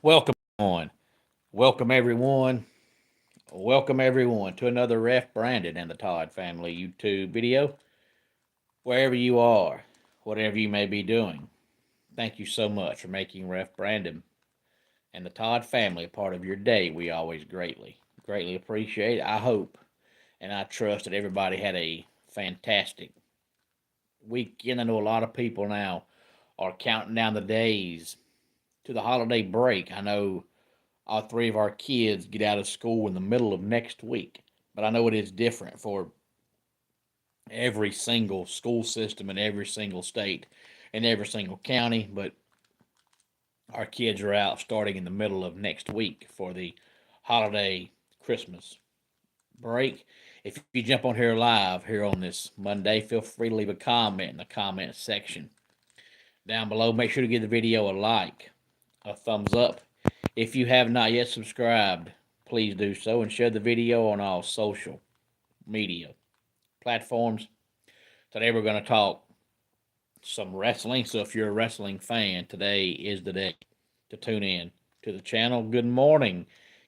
Welcome on. Welcome everyone. Welcome everyone to another Ref Brandon and the Todd Family YouTube video. Wherever you are, whatever you may be doing, thank you so much for making Ref Brandon and the Todd Family a part of your day. We always greatly appreciate it. I hope and I trust that everybody had a fantastic weekend. I know a lot of people now are counting down the days to the holiday break. I know all three of our kids get out of school in the middle of next week. But I know it is different for every single school system in every single state and every single county. But our kids are out starting in the middle of next week for the holiday Christmas break. If you jump on here live here on this Monday, feel free to leave a comment in the comment section down below. Make sure to give the video a like, a thumbs up. If you have not yet subscribed, please do so and share the video on all social media platforms. Today we're going to talk some wrestling. So if you're a wrestling fan, today is the day to tune in to the channel. Good morning,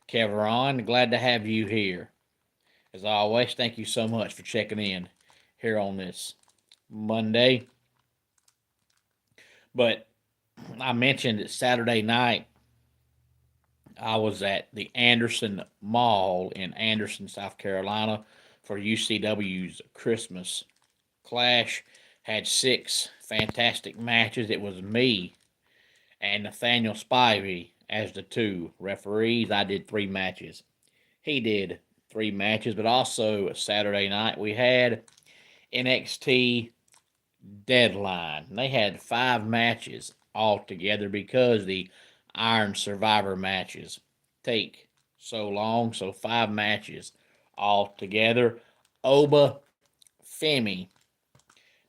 Kevron. Glad to have you here. As always, thank you so much for checking in here on this Monday. But I mentioned that Saturday night I was at the Anderson Mall in Anderson, South Carolina for UCW's Christmas Clash. Had six fantastic matches. It was me and Nathaniel Spivey as the two referees. I did three matches. He did three matches, but also Saturday night we had NXT Deadline. They had five matches altogether because the Iron Survivor matches take so long. So five matches altogether. Oba Femi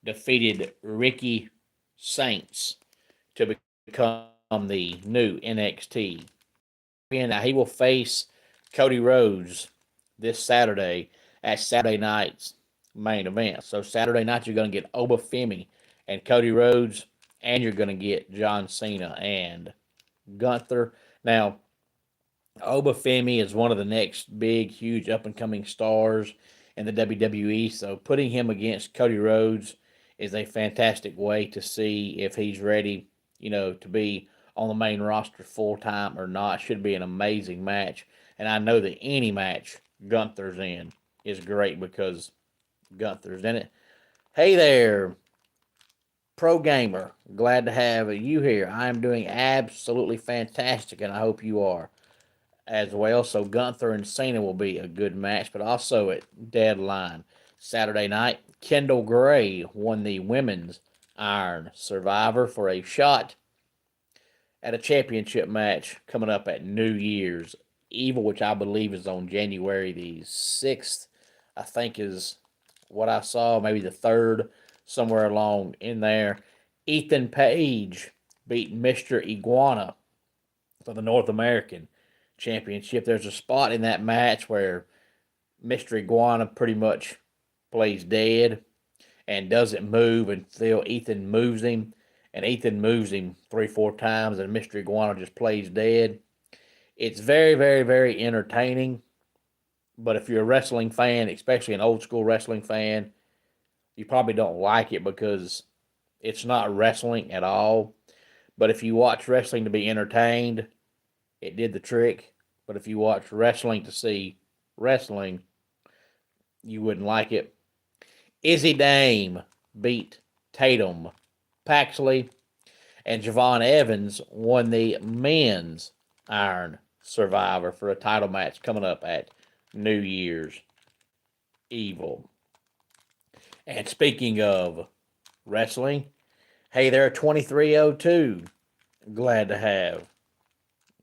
defeated Ricky Saints to become the new NXT. And he will face Cody Rhodes this Saturday at Saturday night's main event. So Saturday night you're going to get Oba Femi and Cody Rhodes, and you're going to get John Cena and Gunther. Now, Oba Femi is one of the next big, huge, up and coming stars in the WWE. So putting him against Cody Rhodes is a fantastic way to see if he's ready, to be on the main roster full time or not. Should be an amazing match. And I know that any match Gunther's in is great because Gunther's in it. Hey there, Pro Gamer. Glad to have you here. I am doing absolutely fantastic, and I hope you are as well. So Gunther and Cena will be a good match, but also at Deadline Saturday night, Kendall Gray won the Women's Iron Survivor for a shot at a championship match coming up at New Year's Evil, which I believe is on January the 6th. I think is what I saw, maybe the 3rd, somewhere along in there. Ethan Page beat Mr. Iguana for the North American Championship. There's a spot in that match where Mr. Iguana pretty much plays dead and doesn't move until Ethan moves him. And Ethan moves him 3-4 times, and Mr. Iguana just plays dead. It's very, very, very entertaining. But if you're a wrestling fan, especially an old school wrestling fan, you probably don't like it because it's not wrestling at all. But if you watch wrestling to be entertained, it did the trick. But if you watch wrestling to see wrestling, you wouldn't like it. Izzy Dame beat Tatum Paxley, and Javon Evans won the men's Iron Survivor for a title match coming up at New Year's Evil. And speaking of wrestling, hey there, 2302. Glad to have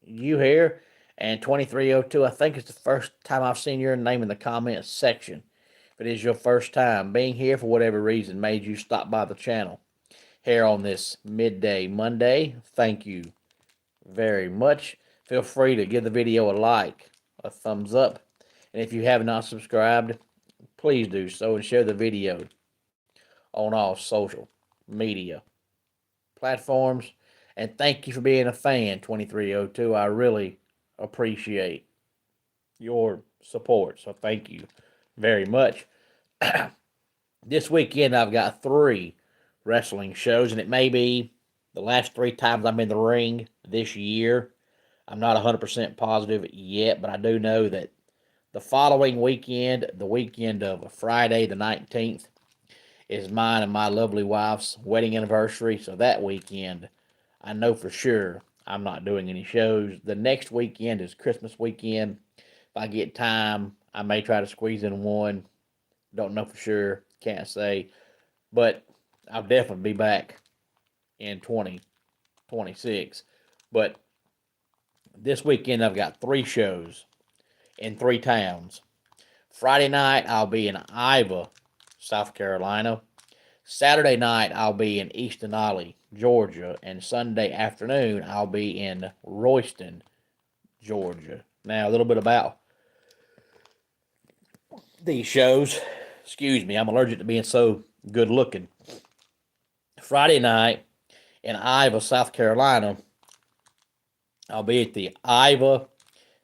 you here. And 2302, I think it's the first time I've seen your name in the comments section. If it is your first time being here for whatever reason made you stop by the channel here on this midday Monday, thank you very much. Feel free to give the video a like, a thumbs up, and if you have not subscribed, please do so and share the video on all social media platforms. And thank you for being a fan, 2302. I really appreciate your support. So thank you very much. This weekend, I've got three wrestling shows, and it may be the last three times I'm in the ring this year. I'm not 100% positive yet, but I do know that the following weekend, the weekend of Friday the 19th, is mine and my lovely wife's wedding anniversary. So that weekend, I know for sure I'm not doing any shows. The next weekend is Christmas weekend. If I get time, I may try to squeeze in one. Don't know for sure. Can't say. But I'll definitely be back in 2026. But this weekend, I've got three shows in three towns. Friday night, I'll be in Ivor, South Carolina. Saturday night, I'll be in Easton Ollie, Georgia. And Sunday afternoon, I'll be in Royston, Georgia. Now, a little bit about these shows. Excuse me, I'm allergic to being so good looking. Friday night in Ivor, South Carolina, I'll be at the Ivor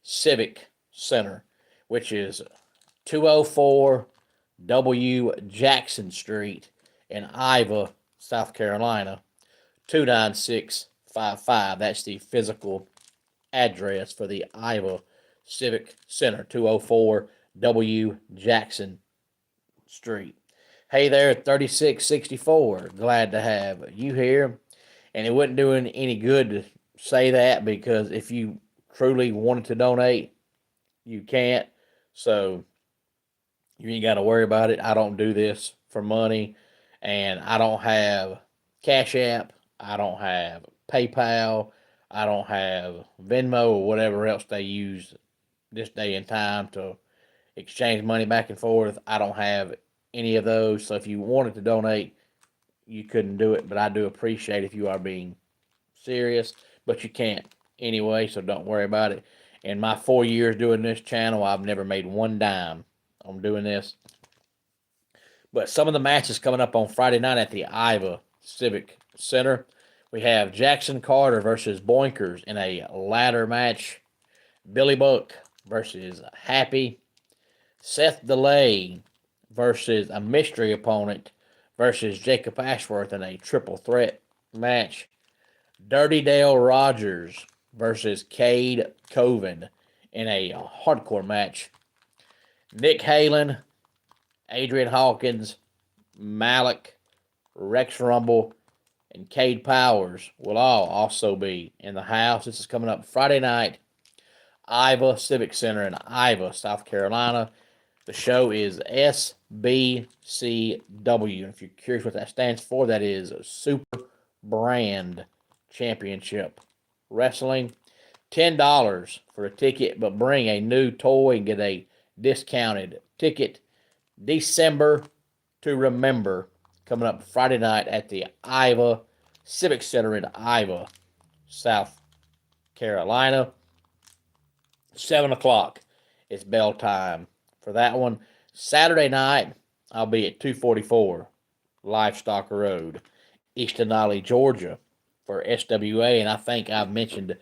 Civic Center, which is 204 W. Jackson Street in Ivor, South Carolina, 29655. That's the physical address for the Ivor Civic Center, 204 W. Jackson Street. Hey there, 3664. Glad to have you here. And it wouldn't do any good to say that, because if you truly wanted to donate, you can't. So you ain't got to worry about it. I don't do this for money, and I don't have Cash App. I don't have PayPal. I don't have Venmo or whatever else they use this day and time to exchange money back and forth. I don't have any of those. So if you wanted to donate, you couldn't do it. But I do appreciate if you are being serious, but you can't anyway, so don't worry about it. In my 4 years doing this channel, I've never made one dime on doing this. But some of the matches coming up on Friday night at the Ivor Civic Center. We have Jackson Carter versus Boinkers in a ladder match. Billy Buck versus Happy. Seth DeLay versus a mystery opponent versus Jacob Ashworth in a triple threat match. Dirty Dale Rogers versus Cade Coven in a hardcore match. Nick Halen, Adrian Hawkins, Malik, Rex Rumble, and Cade Powers will all also be in the house. This is coming up Friday night, Ivor Civic Center in Ivor, South Carolina. The show is SBCW. And if you're curious what that stands for, that is Super Brand Championship Wrestling. $10 for a ticket, but bring a new toy and get a discounted ticket. December to remember, coming up Friday night at the Ivor Civic Center in Ivor, South Carolina. 7 o'clock. It's bell time for that one. Saturday night, I'll be at 244 Livestock Road, East Denali, Georgia, for SWA. And I think I've mentioned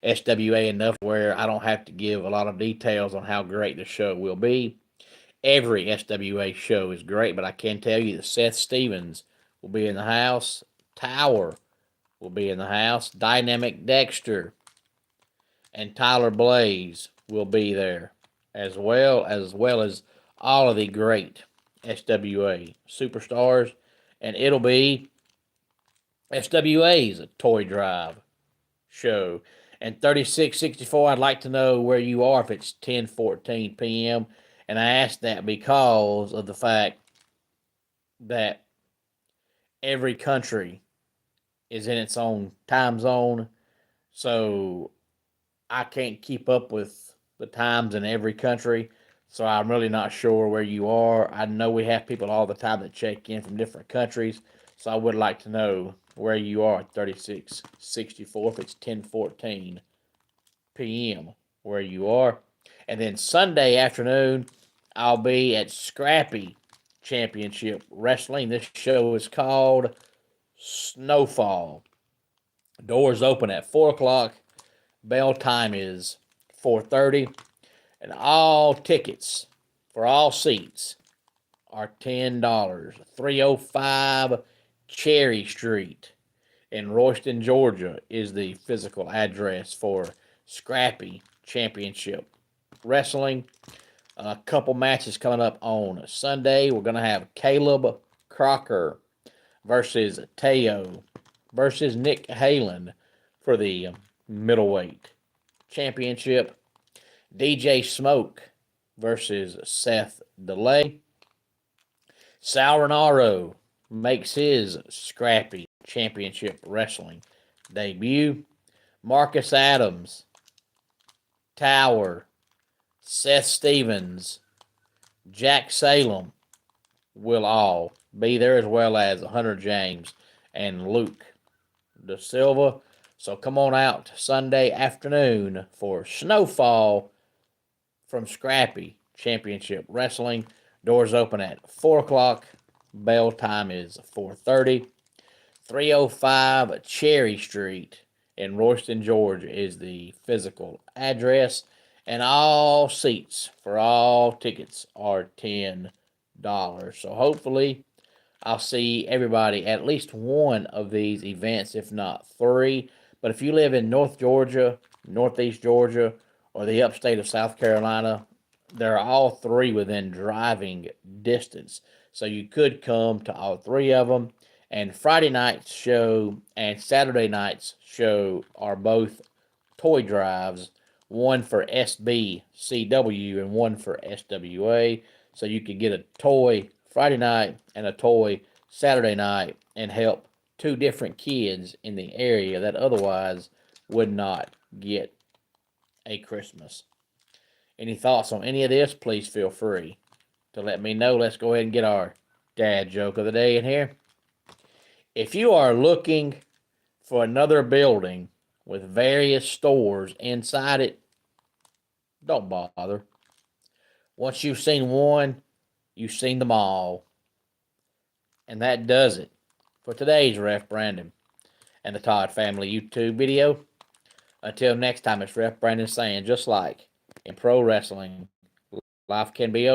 SWA enough where I don't have to give a lot of details on how great the show will be. Every SWA show is great, but I can tell you that Seth Stevens will be in the house. Tower will be in the house. Dynamic Dexter and Tyler Blaze will be there, as well as all of the great SWA superstars. And it'll be SWA's Toy Drive show. And 3664, I'd like to know where you are if it's 10:14 p.m. And I ask that because of the fact that every country is in its own time zone. So I can't keep up with the times in every country. So I'm really not sure where you are. I know we have people all the time that check in from different countries. So I would like to know where you are at 3664 if it's 10:14 p.m. where you are. And then Sunday afternoon, I'll be at Scrappy Championship Wrestling. This show is called Snowfall. Doors open at 4 o'clock. Bell time is 4:30. And all tickets for all seats are $10. 305 Cherry Street in Royston, Georgia is the physical address for Scrappy Championship Wrestling. A couple matches coming up on Sunday. We're going to have Caleb Crocker versus Teo versus Nick Halen for the middleweight championship. DJ Smoke versus Seth DeLay. Sal Renaro makes his Scrappy Championship Wrestling debut. Marcus Adams, Tower, Seth Stevens, Jack Salem will all be there, as well as Hunter James and Luke Da Silva. So come on out Sunday afternoon for Snowfall from Scrappy Championship Wrestling. Doors open at 4 o'clock. Bell time is 4:30. 305 Cherry Street in Royston, Georgia is the physical address. And all seats for all tickets are $10. So hopefully I'll see everybody at least one of these events, if not three. But if you live in North Georgia, Northeast Georgia, or the upstate of South Carolina, they're all three within driving distance. So you could come to all three of them. And Friday night's show and Saturday night's show are both toy drives, one for SBCW and one for SWA. So you could get a toy Friday night and a toy Saturday night and help two different kids in the area that otherwise would not get a Christmas. Any thoughts on any of this? Please feel free to let me know. Let's go ahead and get our dad joke of the day in here. If you are looking for another building with various stores inside it, don't bother. Once you've seen one, you've seen them all. And that does it for today's Ref Brandon and the Todd Family YouTube video. Until next time, it's Ref Brandon saying, just like in pro wrestling, life can be over.